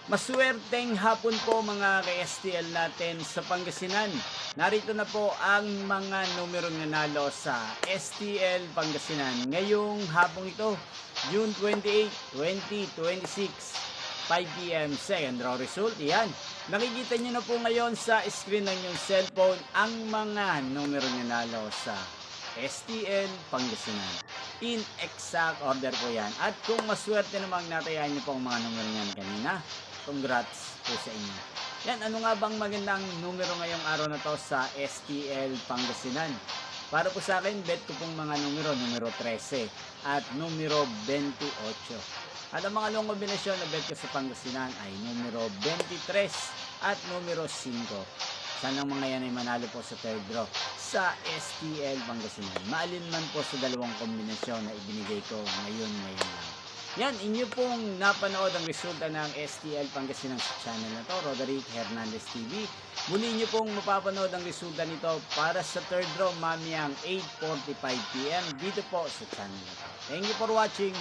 Maswerteng hapon po mga ka-STL natin sa Pangasinan. Narito na po ang mga numerong nanalo sa STL Pangasinan ngayong hapong ito, June 28, 2026, 5 p.m. second draw result. Yan. Nakikita nyo na po ngayon sa screen ng inyong cellphone ang mga numerong nanalo sa STL Pangasinan. In exact order po yan. At kung maswerte namang natayaan nyo po ang mga numero yan kanina, congrats po sa inyo. Yan, ano nga bang magandang numero ngayong araw na to sa STL Pangasinan? Para po sa akin, bet ko pong mga numero 13 at numero 28. At ang mga long kombinasyon na bet ko sa Pangasinan ay numero 23 at numero 5. Sana mga yan ay manalo po sa third draw sa STL Pangasinan. Maalin man po sa dalawang kombinasyon na ibinigay ko ngayon lang. Yan, inyo pong napanood ang resulta ng STL Pangasinan sa channel na to, Roderick Hernandez TV. Muli nyo pong mapapanood ang resulta nito para sa third draw mamayang 8:45 p.m. dito po sa channel na to. Thank you for watching.